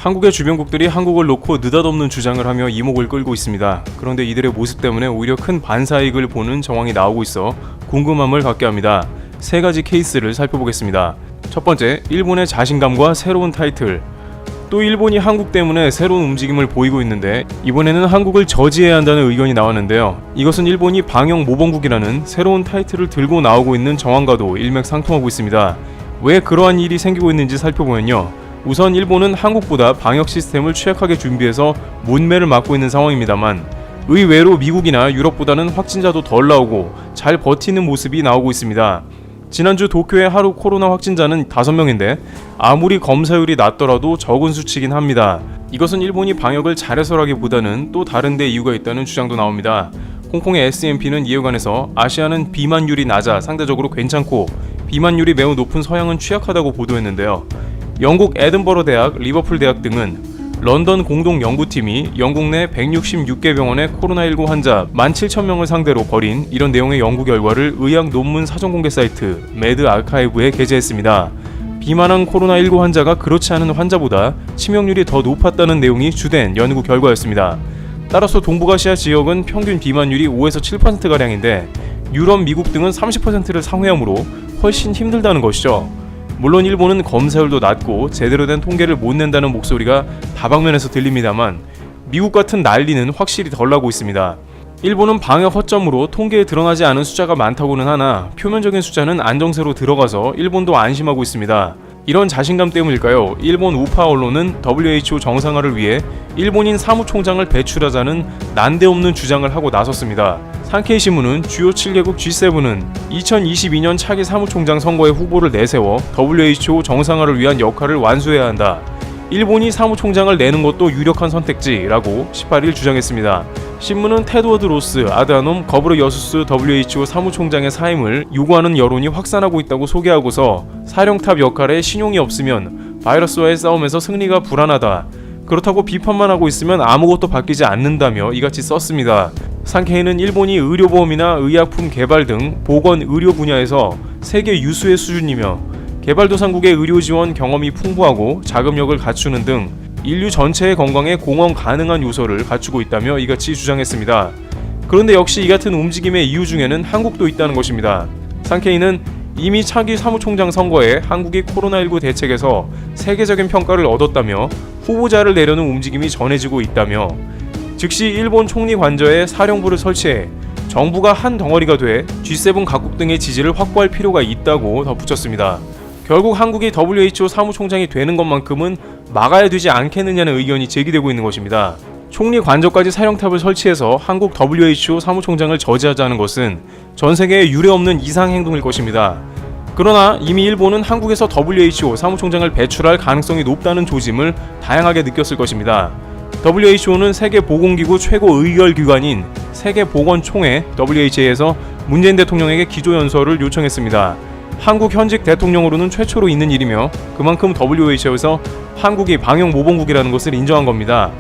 한국의 주변국들이 한국을 놓고 느닷없는 주장을 하며 이목을 끌고 있습니다. 그런데 이들의 모습 때문에 오히려 큰 반사이익을 보는 정황이 나오고 있어 궁금함을 갖게 합니다. 세 가지 케이스를 살펴보겠습니다. 첫 번째, 일본의 자신감과 새로운 타이틀. 또 일본이 한국 때문에 새로운 움직임을 보이고 있는데 이번에는 한국을 저지해야 한다는 의견이 나왔는데요. 이것은 일본이 방역 모범국이라는 새로운 타이틀을 들고 나오고 있는 정황과도 일맥상통하고 있습니다. 왜 그러한 일이 생기고 있는지 살펴보면요. 우선 일본은 한국보다 방역 시스템을 취약하게 준비해서 문매를 맞고 있는 상황입니다만 의외로 미국이나 유럽보다는 확진자도 덜 나오고 잘 버티는 모습이 나오고 있습니다. 지난주 도쿄의 하루 코로나 확진자는 5명인데 아무리 검사율이 낮더라도 적은 수치긴 합니다. 이것은 일본이 방역을 잘해서라기보다는 또 다른 데 이유가 있다는 주장도 나옵니다. 홍콩의 S&P는 이해관에서 아시아는 비만율이 낮아 상대적으로 괜찮고 비만율이 매우 높은 서양은 취약하다고 보도했는데요. 영국 에든버러 대학, 리버풀 대학 등은 런던 공동 연구팀이 영국 내 166개 병원의 코로나19 환자 17,000명을 상대로 벌인 이런 내용의 연구 결과를 의학 논문 사전 공개 사이트 매드 아카이브에 게재했습니다. 비만한 코로나19 환자가 그렇지 않은 환자보다 치명률이 더 높았다는 내용이 주된 연구 결과였습니다. 따라서 동북아시아 지역은 평균 비만율이 5에서 7%가량인데 유럽, 미국 등은 30%를 상회하므로 훨씬 힘들다는 것이죠. 물론 일본은 검사율도 낮고 제대로 된 통계를 못 낸다는 목소리가 다방면에서 들립니다만 미국 같은 난리는 확실히 덜 나고 있습니다. 일본은 방역 허점으로 통계에 드러나지 않은 숫자가 많다고는 하나 표면적인 숫자는 안정세로 들어가서 일본도 안심하고 있습니다. 이런 자신감 때문일까요? 일본 우파 언론은 WHO 정상화를 위해 일본인 사무총장을 배출하자는 난데없는 주장을 하고 나섰습니다. 산케이 신문은 주요 7개국 G7은 2022년 차기 사무총장 선거에 후보를 내세워 WHO 정상화를 위한 역할을 완수해야 한다. 일본이 사무총장을 내는 것도 유력한 선택지라고 18일 주장했습니다. 신문은 테드워드 로스 아드하놈 거브르여수스 WHO 사무총장의 사임을 요구하는 여론이 확산하고 있다고 소개하고서 사령탑 역할에 신용이 없으면 바이러스와의 싸움에서 승리가 불안하다. 그렇다고 비판만 하고 있으면 아무것도 바뀌지 않는다며 이같이 썼습니다. 산케이는 일본이 의료보험이나 의약품 개발 등 보건 의료 분야에서 세계 유수의 수준이며 개발도상국의 의료 지원 경험이 풍부하고 자금력을 갖추는 등 인류 전체의 건강에 공헌 가능한 요소를 갖추고 있다며 이같이 주장했습니다. 그런데 역시 이 같은 움직임의 이유 중에는 한국도 있다는 것입니다. 산케이는 이미 차기 사무총장 선거에 한국이 코로나19 대책에서 세계적인 평가를 얻었다며 후보자를 내려는 움직임이 전해지고 있다며 즉시 일본 총리 관저에 사령부를 설치해 정부가 한 덩어리가 돼 G7 각국 등의 지지를 확보할 필요가 있다고 덧붙였습니다. 결국 한국이 WHO 사무총장이 되는 것만큼은 막아야 되지 않겠느냐는 의견이 제기되고 있는 것입니다. 총리 관저까지 사령탑을 설치해서 한국 WHO 사무총장을 저지하자는 것은 전 세계에 유례없는 이상 행동일 것입니다. 그러나 이미 일본은 한국에서 WHO 사무총장을 배출할 가능성이 높다는 조짐을 다양하게 느꼈을 것입니다. WHO는 세계보건기구 최고 의결기관인 세계보건총회 WHA에서 문재인 대통령에게 기조연설을 요청했습니다. 한국 현직 대통령으로는 최초로 있는 일이며 그만큼 WHO에서 한국이 방역 모범국이라는 것을 인정한 겁니다.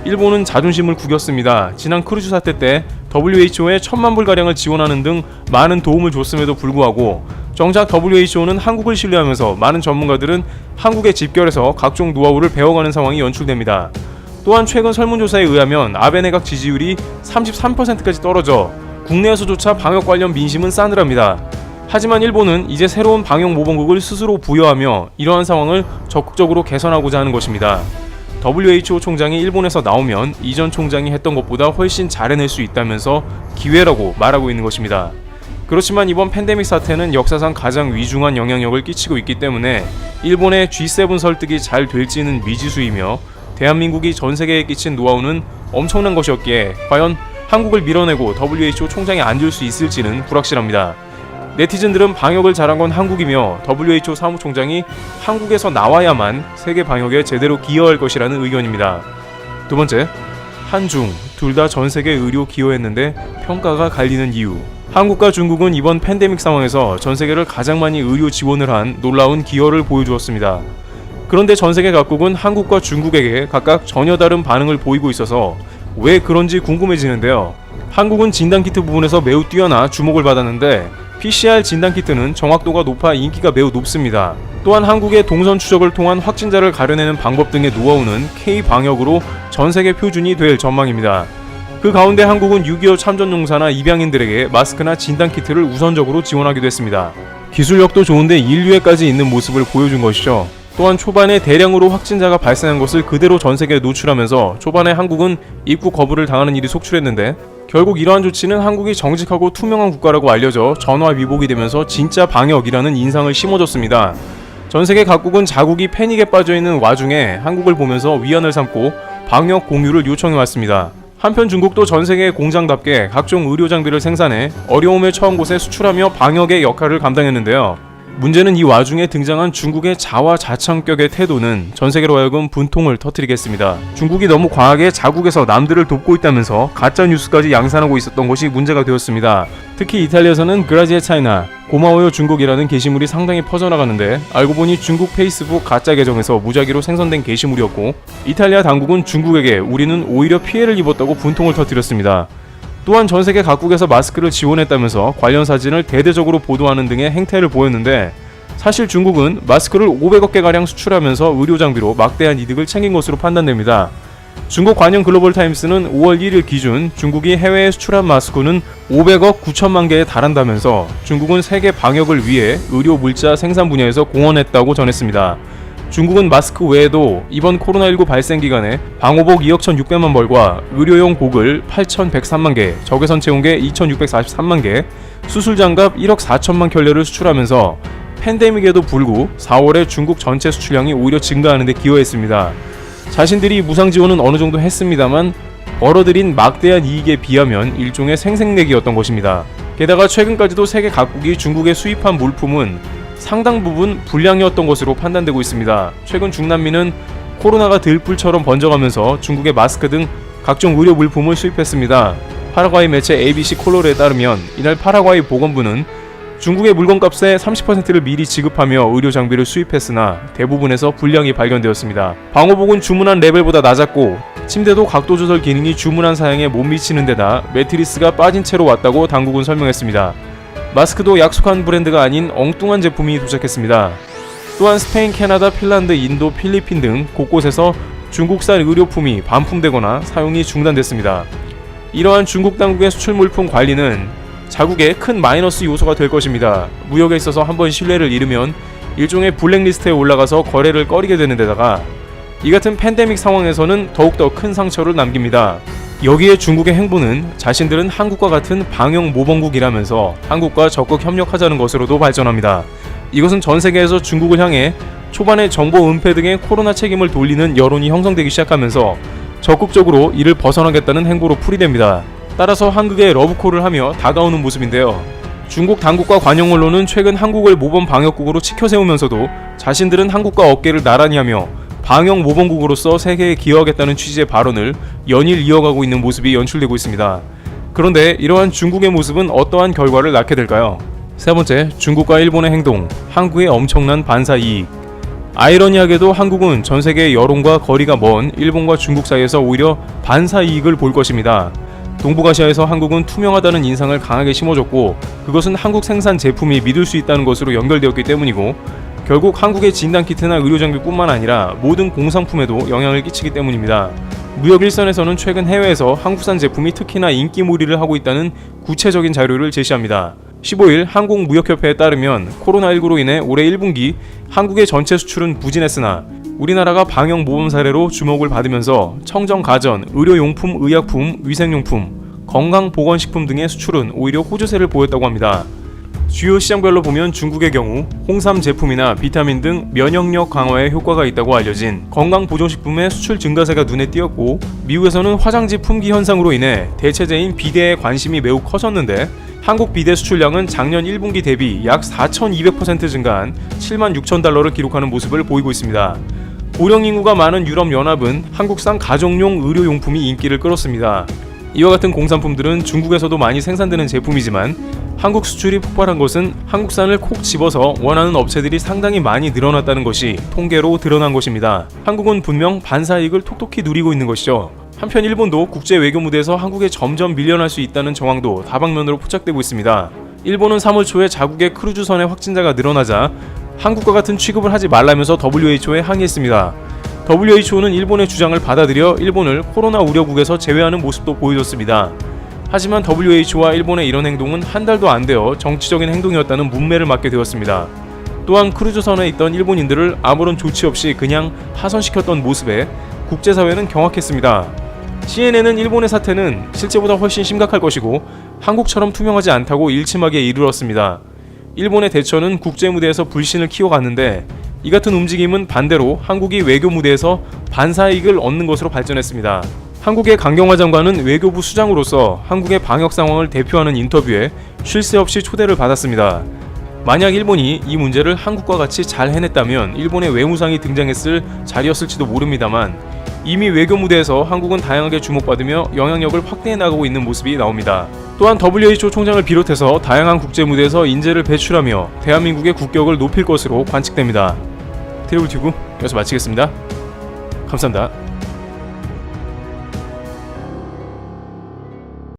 일본은 자존심을 구겼습니다. 지난 크루즈 사태 때 WHO에 1,000만 불가량을 지원하는 등 많은 도움을 줬음에도 불구하고 정작 WHO는 한국을 신뢰하면서 많은 전문가들은 한국에 집결해서 각종 노하우를 배워가는 상황이 연출됩니다. 또한 최근 설문조사에 의하면 아베 내각 지지율이 33%까지 떨어져 국내에서조차 방역 관련 민심은 싸늘합니다. 하지만 일본은 이제 새로운 방역 모범국을 스스로 부여하며 이러한 상황을 적극적으로 개선하고자 하는 것입니다. WHO 총장이 일본에서 나오면 이전 총장이 했던 것보다 훨씬 잘해낼 수 있다면서 기회라고 말하고 있는 것입니다. 그렇지만 이번 팬데믹 사태는 역사상 가장 위중한 영향력을 끼치고 있기 때문에 일본의 G7 설득이 잘 될지는 미지수이며 대한민국이 전 세계에 끼친 노하우는 엄청난 것이었기에 과연 한국을 밀어내고 WHO 총장에 앉을 수 있을지는 불확실합니다. 네티즌들은 방역을 잘한 건 한국이며 WHO 사무총장이 한국에서 나와야만 세계 방역에 제대로 기여할 것이라는 의견입니다. 두 번째, 한중 둘 다 전 세계 의료 기여했는데 평가가 갈리는 이유. 한국과 중국은 이번 팬데믹 상황에서 전 세계를 가장 많이 의료 지원을 한 놀라운 기여를 보여주었습니다. 그런데 전 세계 각국은 한국과 중국에게 각각 전혀 다른 반응을 보이고 있어서 왜 그런지 궁금해지는데요. 한국은 진단키트 부분에서 매우 뛰어나 주목을 받았는데 PCR 진단키트는 정확도가 높아 인기가 매우 높습니다. 또한 한국의 동선 추적을 통한 확진자를 가려내는 방법 등의 노하우는 K-방역으로 전세계 표준이 될 전망입니다. 그 가운데 한국은 6.25 참전용사나 입양인들에게 마스크나 진단키트를 우선적으로 지원하기도 했습니다. 기술력도 좋은데 인류애까지 있는 모습을 보여준 것이죠. 또한 초반에 대량으로 확진자가 발생한 것을 그대로 전세계에 노출하면서 초반에 한국은 입국 거부를 당하는 일이 속출했는데 결국 이러한 조치는 한국이 정직하고 투명한 국가라고 알려져 전화위복이 되면서 진짜 방역이라는 인상을 심어줬습니다. 전세계 각국은 자국이 패닉에 빠져있는 와중에 한국을 보면서 위안을 삼고 방역 공유를 요청해왔습니다. 한편 중국도 전세계 공장답게 각종 의료 장비를 생산해 어려움에 처한 곳에 수출하며 방역의 역할을 감당했는데요. 문제는 이 와중에 등장한 중국의 자화자찬격의 태도는 전세계로 하여금 분통을 터뜨리겠습니다. 중국이 너무 과하게 자국에서 남들을 돕고 있다면서 가짜 뉴스까지 양산하고 있었던 것이 문제가 되었습니다. 특히 이탈리아에서는 그라지에 차이나, 고마워요 중국이라는 게시물이 상당히 퍼져나가는데 알고 보니 중국 페이스북 가짜 계정에서 무작위로 생성된 게시물이었고, 이탈리아 당국은 중국에게 우리는 오히려 피해를 입었다고 분통을 터뜨렸습니다. 또한 전세계 각국에서 마스크를 지원했다면서 관련 사진을 대대적으로 보도하는 등의 행태를 보였는데, 사실 중국은 마스크를 500억 개가량 수출하면서 의료장비로 막대한 이득을 챙긴 것으로 판단됩니다. 중국 관영 글로벌타임스는 5월 1일 기준 중국이 해외에 수출한 마스크는 500억 9천만 개에 달한다면서 중국은 세계 방역을 위해 의료 물자 생산 분야에서 공헌했다고 전했습니다. 중국은 마스크 외에도 이번 코로나19 발생 기간에 방호복 2억 1,600만 벌과 의료용 고글 8,103만 개, 적외선 채용계 2,643만 개, 수술장갑 1억 4천만 켤레를 수출하면서 팬데믹에도 불구 4월에 중국 전체 수출량이 오히려 증가하는 데 기여했습니다. 자신들이 무상 지원은 어느 정도 했습니다만 벌어들인 막대한 이익에 비하면 일종의 생색내기였던 것입니다. 게다가 최근까지도 세계 각국이 중국에 수입한 물품은 상당 부분 불량이었던 것으로 판단되고 있습니다. 최근 중남미는 코로나가 들불처럼 번져가면서 중국의 마스크 등 각종 의료 물품을 수입했습니다. 파라과이 매체 ABC 콜로르에 따르면 이날 파라과이 보건부는 중국의 물건값의 30%를 미리 지급하며 의료 장비를 수입했으나 대부분에서 불량이 발견되었습니다. 방호복은 주문한 레벨보다 낮았고 침대도 각도 조절 기능이 주문한 사양에 못 미치는 데다 매트리스가 빠진 채로 왔다고 당국은 설명했습니다. 마스크도 약속한 브랜드가 아닌 엉뚱한 제품이 도착했습니다. 또한 스페인, 캐나다, 핀란드, 인도, 필리핀 등 곳곳에서 중국산 의료품이 반품되거나 사용이 중단됐습니다. 이러한 중국 당국의 수출 물품 관리는 자국의 큰 마이너스 요소가 될 것입니다. 무역에 있어서 한번 신뢰를 잃으면 일종의 블랙리스트에 올라가서 거래를 꺼리게 되는 데다가 이 같은 팬데믹 상황에서는 더욱더 큰 상처를 남깁니다. 여기에 중국의 행보는 자신들은 한국과 같은 방역 모범국이라면서 한국과 적극 협력하자는 것으로도 발전합니다. 이것은 전 세계에서 중국을 향해 초반에 정보 은폐 등의 코로나 책임을 돌리는 여론이 형성되기 시작하면서 적극적으로 이를 벗어나겠다는 행보로 풀이됩니다. 따라서 한국에 러브콜을 하며 다가오는 모습인데요. 중국 당국과 관영 언론은 최근 한국을 모범 방역국으로 치켜세우면서도 자신들은 한국과 어깨를 나란히 하며 방역 모범국으로서 세계에 기여하겠다는 취지의 발언을 연일 이어가고 있는 모습이 연출되고 있습니다. 그런데 이러한 중국의 모습은 어떠한 결과를 낳게 될까요? 세 번째, 중국과 일본의 행동, 한국의 엄청난 반사 이익. 아이러니하게도 한국은 전 세계의 여론과 거리가 먼 일본과 중국 사이에서 오히려 반사 이익을 볼 것입니다. 동북아시아에서 한국은 투명하다는 인상을 강하게 심어줬고, 그것은 한국 생산 제품이 믿을 수 있다는 것으로 연결되었기 때문이고, 결국 한국의 진단키트나 의료장비뿐만 아니라 모든 공산품에도 영향을 끼치기 때문입니다. 무역 일선에서는 최근 해외에서 한국산 제품이 특히나 인기몰이를 하고 있다는 구체적인 자료를 제시합니다. 15일 한국무역협회에 따르면 코로나19로 인해 올해 1분기 한국의 전체 수출은 부진했으나 우리나라가 방역 모범 사례로 주목을 받으면서 청정가전, 의료용품, 의약품, 위생용품, 건강보건식품 등의 수출은 오히려 호조세를 보였다고 합니다. 주요 시장별로 보면 중국의 경우 홍삼 제품이나 비타민 등 면역력 강화에 효과가 있다고 알려진 건강보조식품의 수출 증가세가 눈에 띄었고, 미국에서는 화장지 품귀 현상으로 인해 대체제인 비대에 관심이 매우 커졌는데 한국 비대 수출량은 작년 1분기 대비 약 4,200% 증가한 7만 6천 달러를 기록하는 모습을 보이고 있습니다. 고령 인구가 많은 유럽연합은 한국산 가정용 의료용품이 인기를 끌었습니다. 이와 같은 공산품들은 중국에서도 많이 생산되는 제품이지만 한국 수출이 폭발한 것은 한국산을 콕 집어서 원하는 업체들이 상당히 많이 늘어났다는 것이 통계로 드러난 것입니다. 한국은 분명 반사이익을 톡톡히 누리고 있는 것이죠. 한편 일본도 국제 외교 무대에서 한국에 점점 밀려날 수 있다는 정황도 다방면으로 포착되고 있습니다. 일본은 3월 초에 자국의 크루즈선의 확진자가 늘어나자 한국과 같은 취급을 하지 말라면서 WHO에 항의했습니다. WHO는 일본의 주장을 받아들여 일본을 코로나 우려국에서 제외하는 모습도 보여줬습니다. 하지만 WHO와 일본의 이런 행동은 한 달도 안 되어 정치적인 행동이었다는 문매를 맞게 되었습니다. 또한 크루즈선에 있던 일본인들을 아무런 조치 없이 그냥 하선시켰던 모습에 국제사회는 경악했습니다. CNN은 일본의 사태는 실제보다 훨씬 심각할 것이고 한국처럼 투명하지 않다고 일침하게 이르렀습니다. 일본의 대처는 국제 무대에서 불신을 키워갔는데 이 같은 움직임은 반대로 한국이 외교 무대에서 반사이익을 얻는 것으로 발전했습니다. 한국의 강경화 장관은 외교부 수장으로서 한국의 방역 상황을 대표하는 인터뷰에 쉴 새 없이 초대를 받았습니다. 만약 일본이 이 문제를 한국과 같이 잘 해냈다면 일본의 외무상이 등장했을 자리였을지도 모릅니다만 이미 외교 무대에서 한국은 다양하게 주목받으며 영향력을 확대해 나가고 있는 모습이 나옵니다. 또한 WHO 총장을 비롯해서 다양한 국제 무대에서 인재를 배출하며 대한민국의 국격을 높일 것으로 관측됩니다. 트래블 튜브 여기서 마치겠습니다. 감사합니다.